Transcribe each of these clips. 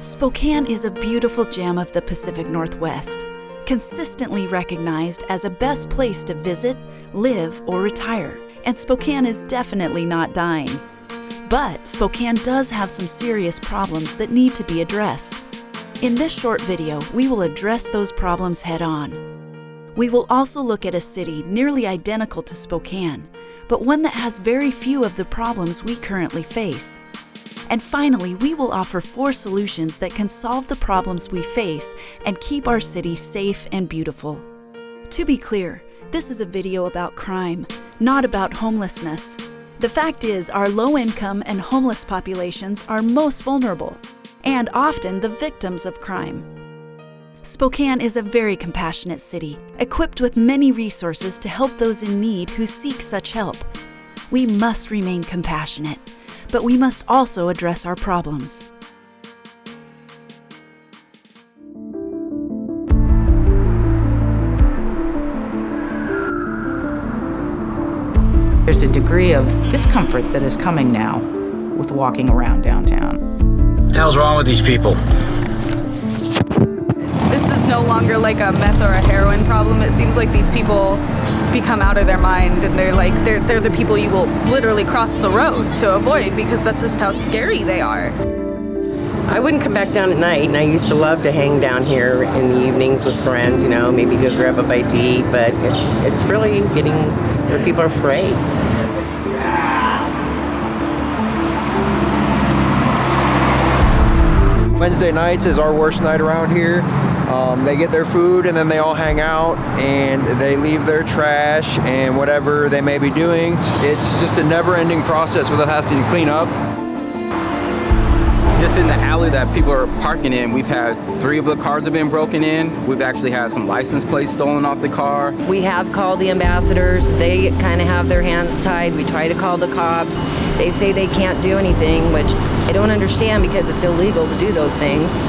Spokane is a beautiful gem of the Pacific Northwest, consistently recognized as a best place to visit, live, or retire. And Spokane is definitely not dying. But Spokane does have some serious problems that need to be addressed. In this short video, we will address those problems head-on. We will also look at a city nearly identical to Spokane, but one that has very few of the problems we currently face. And finally, we will offer 4 solutions that can solve the problems we face and keep our city safe and beautiful. To be clear, this is a video about crime, not about homelessness. The fact is, our low-income and homeless populations are most vulnerable, and often the victims of crime. Spokane is a very compassionate city, equipped with many resources to help those in need who seek such help. We must remain compassionate, but we must also address our problems. There's a degree of discomfort that is coming now with walking around downtown. What the hell's wrong with these people? This is no longer like a meth or a heroin problem. It seems like these people become out of their mind, and they're the people you will literally cross the road to avoid, because that's just how scary they are. I wouldn't come back down at night, and I used to love to hang down here in the evenings with friends, you know, maybe go grab a bite to eat, but it's really getting where people are afraid. Wednesday nights is our worst night around here. They get their food and then they all hang out and they leave their trash and whatever they may be doing. It's just a never-ending process where they have to clean up. Just in the alley that people are parking in, we've had 3 of the cars have been broken in. We've actually had some license plates stolen off the car. We have called the ambassadors. They kind of have their hands tied. We try to call the cops. They say they can't do anything, which I don't understand because it's illegal to do those things.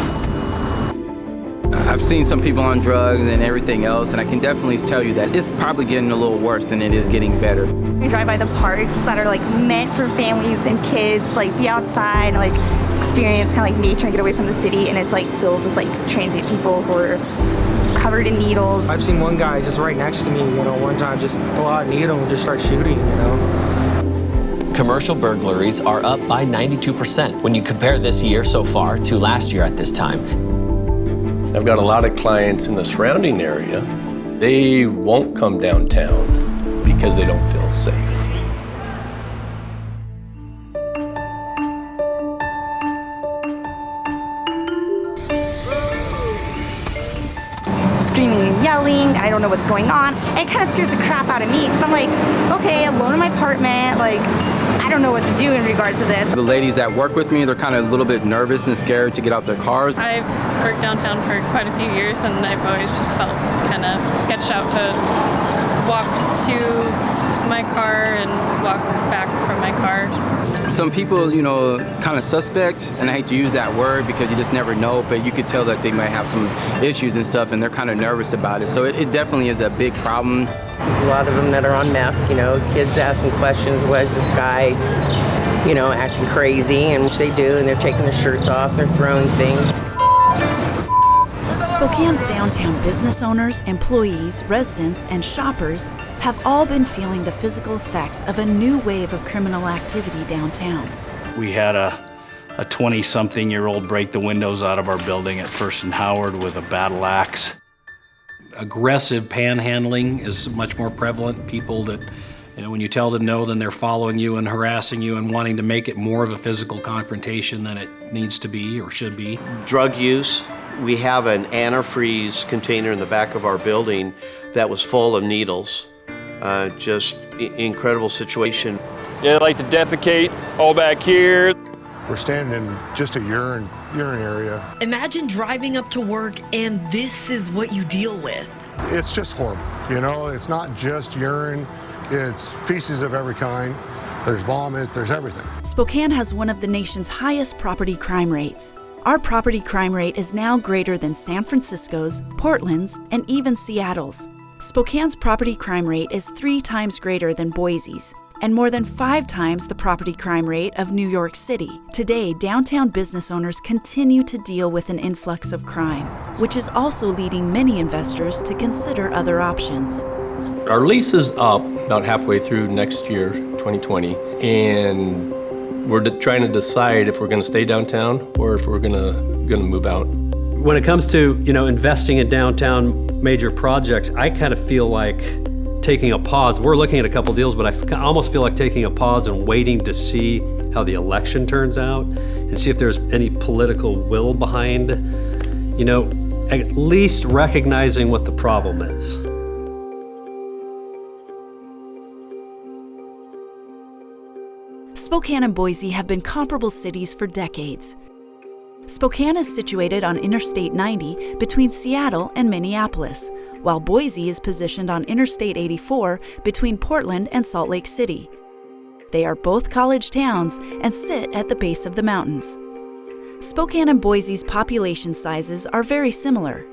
I've seen some people on drugs and everything else, and I can definitely tell you that it's probably getting a little worse than it is getting better. We drive by the parks that are like meant for families and kids, like be outside and like experience kind of like nature and get away from the city, and it's like filled with like transient people who are covered in needles. I've seen one guy just right next to me, you know, one time just pull out a needle and just start shooting, you know. Commercial burglaries are up by 92% when you compare this year so far to last year at this time. I've got a lot of clients in the surrounding area. They won't come downtown because they don't feel safe. Screaming and yelling, I don't know what's going on. It kind of scares the crap out of me because I'm like, okay, alone in my apartment, like, I don't know what to do in regards to this. The ladies that work with me, they're kind of a little bit nervous and scared to get out their cars. I've worked downtown for quite a few years, and I've always just felt kind of sketched out to walk to my car and walk back from my car. Some people, you know, kind of suspect, and I hate to use that word because you just never know, but you could tell that they might have some issues and stuff, and they're kind of nervous about it. So it definitely is a big problem. A lot of them that are on meth, you know, kids asking questions, why is this guy, you know, acting crazy, and which they do, and they're taking their shirts off, they're throwing things. Spokane's downtown business owners, employees, residents, and shoppers have all been feeling the physical effects of a new wave of criminal activity downtown. We had a 20-something-year-old break the windows out of our building at First and Howard with a battle axe. Aggressive panhandling is much more prevalent. People that, you know, when you tell them no, then they're following you and harassing you and wanting to make it more of a physical confrontation than it needs to be or should be. Drug use. We have an antifreeze container in the back of our building that was full of needles. Just incredible situation. Yeah, they like to defecate all back here. We're standing in just a urine area. Imagine driving up to work and this is what you deal with. It's just horrible. You know, it's not just urine, it's feces of every kind. There's vomit, there's everything. Spokane has one of the nation's highest property crime rates. Our property crime rate is now greater than San Francisco's, Portland's, and even Seattle's. Spokane's property crime rate is 3 times greater than Boise's. and more than 5 times the property crime rate of New York City. Today, downtown business owners continue to deal with an influx of crime, which is also leading many investors to consider other options. Our lease is up about halfway through next year, 2020, and we're trying to decide if we're going to stay downtown or if we're going to move out. When it comes to, investing in downtown major projects, I kind of feel like taking a pause. We're looking at a couple deals, but I almost feel like taking a pause and waiting to see how the election turns out and see if there's any political will behind, at least recognizing what the problem is. Spokane and Boise have been comparable cities for decades. Spokane is situated on Interstate 90 between Seattle and Minneapolis, while Boise is positioned on Interstate 84 between Portland and Salt Lake City. They are both college towns and sit at the base of the mountains. Spokane and Boise's population sizes are very similar.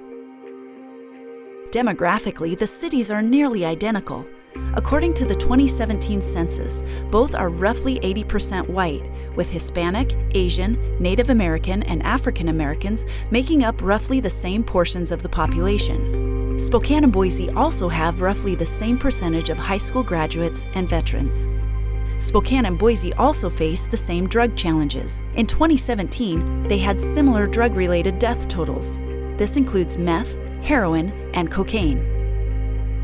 Demographically, the cities are nearly identical. According to the 2017 census, both are roughly 80% white, with Hispanic, Asian, Native American, and African Americans making up roughly the same portions of the population. Spokane and Boise also have roughly the same percentage of high school graduates and veterans. Spokane and Boise also face the same drug challenges. In 2017, they had similar drug-related death totals. This includes meth, heroin, and cocaine.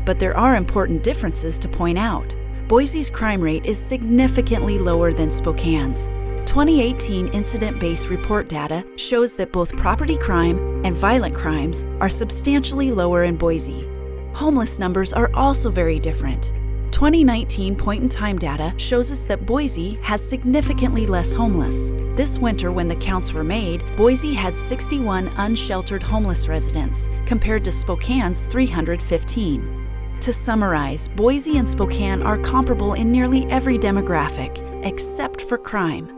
But there are important differences to point out. Boise's crime rate is significantly lower than Spokane's. 2018 incident-based report data shows that both property crime and violent crimes are substantially lower in Boise. Homeless numbers are also very different. 2019 point-in-time data shows us that Boise has significantly less homeless. This winter, when the counts were made, Boise had 61 unsheltered homeless residents, compared to Spokane's 315. To summarize, Boise and Spokane are comparable in nearly every demographic, except for crime.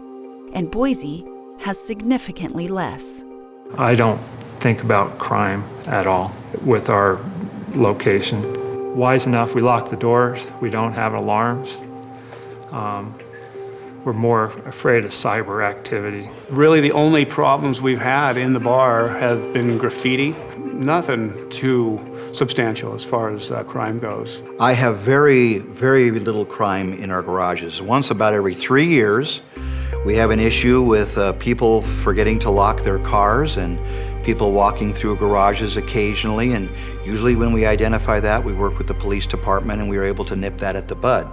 And Boise has significantly less. I don't think about crime at all with our location. Wise enough, we lock the doors, we don't have alarms. We're more afraid of cyber activity. Really, the only problems we've had in the bar have been graffiti. Nothing too substantial as far as crime goes. I have very, very little crime in our garages. Once about every 3 years, we have an issue with people forgetting to lock their cars and people walking through garages occasionally. And usually when we identify that, we work with the police department and we are able to nip that at the bud.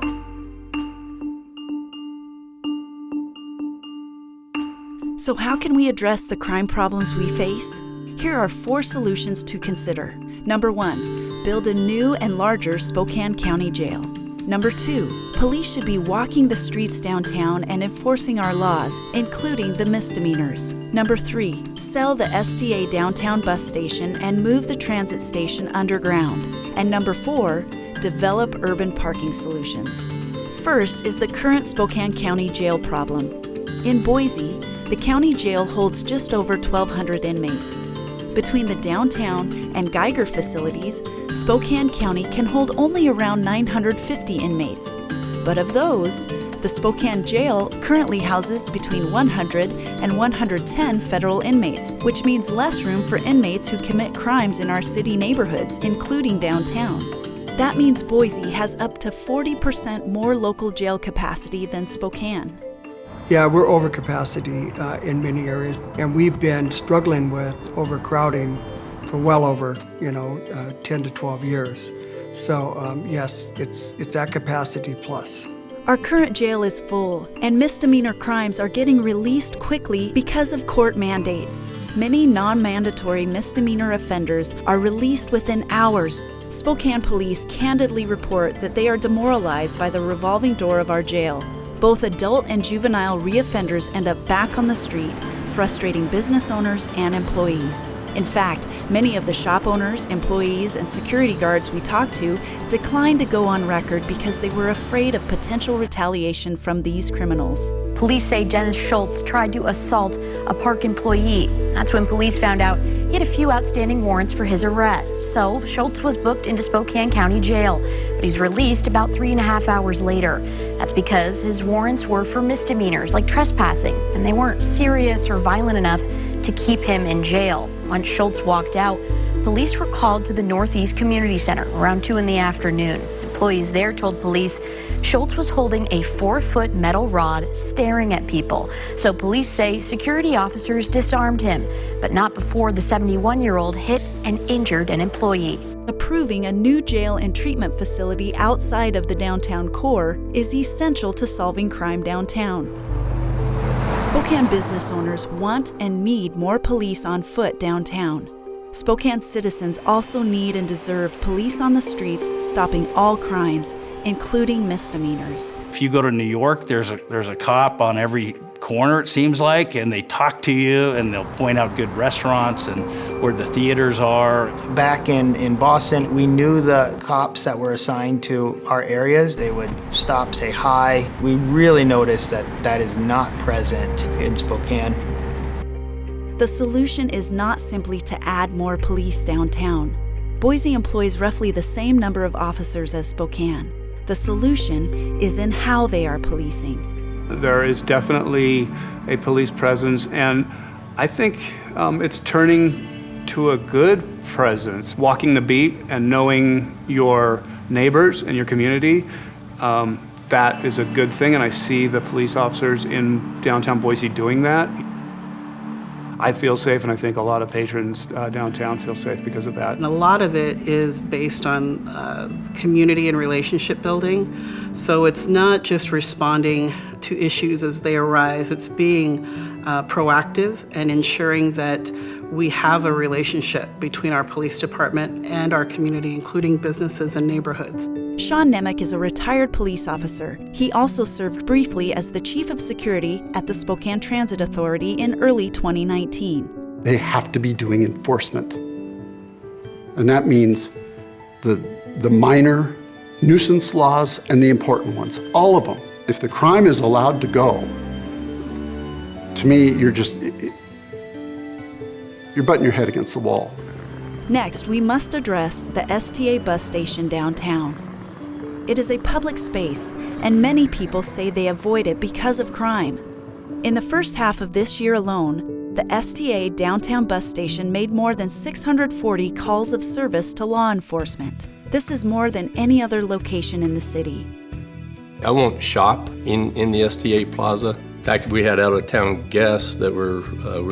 So how can we address the crime problems we face? Here are 4 solutions to consider. Number 1, build a new and larger Spokane County Jail. Number 2, police should be walking the streets downtown and enforcing our laws, including the misdemeanors. Number 3, sell the SDA downtown bus station and move the transit station underground. And number 4, develop urban parking solutions. First is the current Spokane County Jail problem. In Boise, the county jail holds just over 1,200 inmates. Between the downtown and Geiger facilities, Spokane County can hold only around 950 inmates. But of those, the Spokane jail currently houses between 100 and 110 federal inmates, which means less room for inmates who commit crimes in our city neighborhoods, including downtown. That means Boise has up to 40% more local jail capacity than Spokane. Yeah, we're over capacity in many areas, and we've been struggling with overcrowding for well over, 10 to 12 years. So yes, it's at capacity plus. Our current jail is full, and misdemeanor crimes are getting released quickly because of court mandates. Many non-mandatory misdemeanor offenders are released within hours. Spokane police candidly report that they are demoralized by the revolving door of our jail. Both adult and juvenile reoffenders end up back on the street, frustrating business owners and employees. In fact, many of the shop owners, employees, and security guards we talked to declined to go on record because they were afraid of potential retaliation from these criminals. Police say Dennis Schultz tried to assault a park employee. That's when police found out he had a few outstanding warrants for his arrest. So Schultz was booked into Spokane County Jail, but he's released about 3.5 hours later. That's because his warrants were for misdemeanors like trespassing, and they weren't serious or violent enough to keep him in jail. Once Schultz walked out, police were called to the Northeast Community Center around 2 in the afternoon. Employees there told police Schultz was holding a 4-foot metal rod staring at people. So police say security officers disarmed him, but not before the 71-year-old hit and injured an employee. Approving a new jail and treatment facility outside of the downtown core is essential to solving crime downtown. Spokane business owners want and need more police on foot downtown. Spokane citizens also need and deserve police on the streets stopping all crimes, including misdemeanors. If you go to New York, there's a cop on every corner, it seems like, and they talk to you and they'll point out good restaurants and where the theaters are. Back in Boston, we knew the cops that were assigned to our areas. They would stop, say hi. We really noticed that that is not present in Spokane. The solution is not simply to add more police downtown. Boise employs roughly the same number of officers as Spokane. The solution is in how they are policing. There is definitely a police presence, and I think it's turning to a good presence. Walking the beat and knowing your neighbors and your community, that is a good thing, and I see the police officers in downtown Boise doing that. I feel safe, and I think a lot of patrons downtown feel safe because of that. And a lot of it is based on community and relationship building. So it's not just responding to issues as they arise, it's being proactive and ensuring that we have a relationship between our police department and our community, including businesses and neighborhoods. Sean Nemec is a retired police officer. He also served briefly as the chief of security at the Spokane Transit Authority in early 2019. They have to be doing enforcement. And that means the minor nuisance laws and the important ones, all of them. If the crime is allowed to go, to me, you're butting your head against the wall. Next, we must address the STA bus station downtown. It is a public space, and many people say they avoid it because of crime. In the first half of this year alone, the STA downtown bus station made more than 640 calls of service to law enforcement. This is more than any other location in the city. I won't shop in the STA Plaza. In fact, we had out-of-town guests that were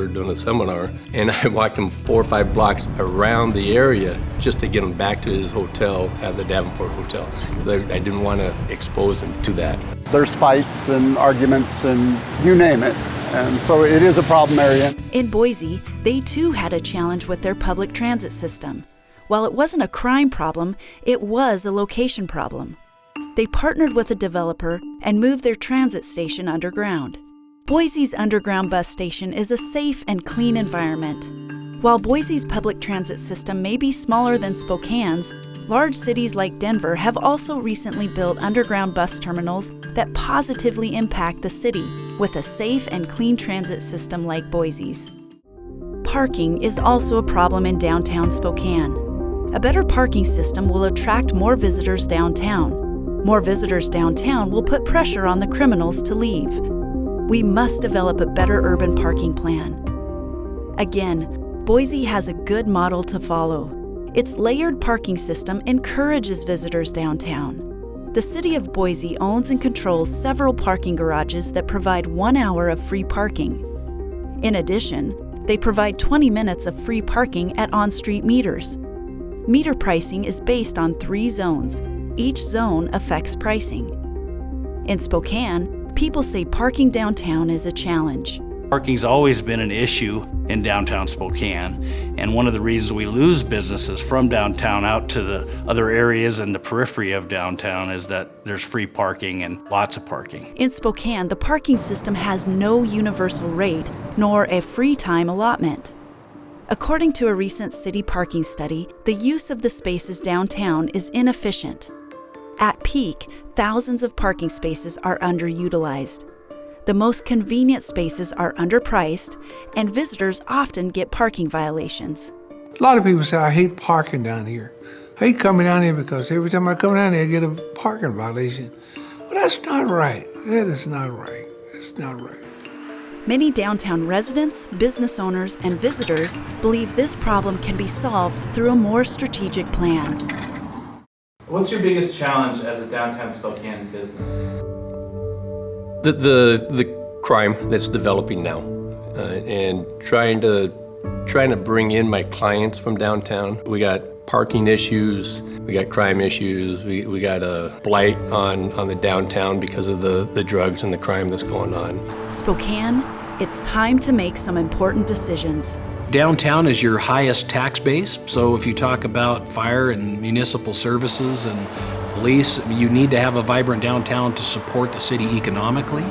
doing a seminar, and I walked them 4 or 5 blocks around the area just to get them back to his hotel at the Davenport Hotel. I didn't want to expose him to that. There's fights and arguments and you name it, and so it is a problem area. In Boise, they too had a challenge with their public transit system. While it wasn't a crime problem, it was a location problem. They partnered with a developer and moved their transit station underground. Boise's underground bus station is a safe and clean environment. While Boise's public transit system may be smaller than Spokane's, large cities like Denver have also recently built underground bus terminals that positively impact the city with a safe and clean transit system like Boise's. Parking is also a problem in downtown Spokane. A better parking system will attract more visitors downtown. More visitors downtown will put pressure on the criminals to leave. We must develop a better urban parking plan. Again, Boise has a good model to follow. Its layered parking system encourages visitors downtown. The city of Boise owns and controls several parking garages that provide 1 hour of free parking. In addition, they provide 20 minutes of free parking at on-street meters. Meter pricing is based on 3 zones. Each zone affects pricing. In Spokane, people say parking downtown is a challenge. Parking's always been an issue in downtown Spokane, and one of the reasons we lose businesses from downtown out to the other areas and the periphery of downtown is that there's free parking and lots of parking. In Spokane, the parking system has no universal rate nor a free time allotment. According to a recent city parking study, the use of the spaces downtown is inefficient. At peak, thousands of parking spaces are underutilized. The most convenient spaces are underpriced, and visitors often get parking violations. A lot of people say, I hate parking down here. I hate coming down here because every time I come down here, I get a parking violation. Well, that's not right. That is not right. It's not right. Many downtown residents, business owners, and visitors believe this problem can be solved through a more strategic plan. What's your biggest challenge as a downtown Spokane business? The crime that's developing now, and trying to bring in my clients from downtown. We got parking issues, we got crime issues, we got a blight on the downtown because of the drugs and the crime that's going on. Spokane, it's time to make some important decisions. Downtown is your highest tax base, so if you talk about fire and municipal services and police, you need to have a vibrant downtown to support the city economically.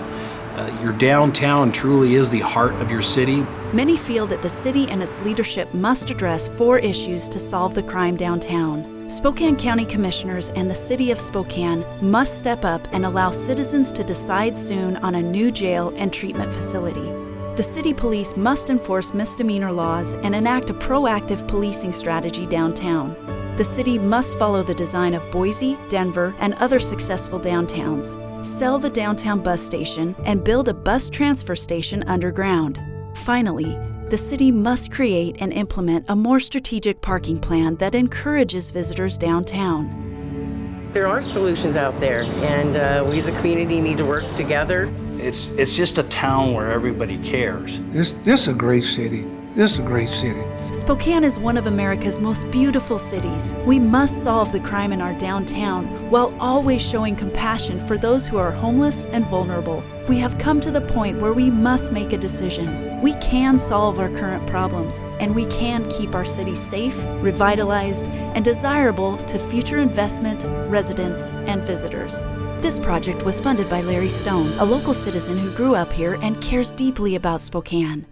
Your downtown truly is the heart of your city. Many feel that the city and its leadership must address 4 issues to solve the crime downtown. Spokane County Commissioners and the City of Spokane must step up and allow citizens to decide soon on a new jail and treatment facility. The city police must enforce misdemeanor laws and enact a proactive policing strategy downtown. The city must follow the design of Boise, Denver, and other successful downtowns. Sell the downtown bus station and build a bus transfer station underground. Finally, the city must create and implement a more strategic parking plan that encourages visitors downtown. There are solutions out there, and we as a community need to work together. It's just a town where everybody cares. This is a great city. This is a great city. Spokane is one of America's most beautiful cities. We must solve the crime in our downtown while always showing compassion for those who are homeless and vulnerable. We have come to the point where we must make a decision. We can solve our current problems, and we can keep our city safe, revitalized, and desirable to future investment, residents, and visitors. This project was funded by Larry Stone, a local citizen who grew up here and cares deeply about Spokane.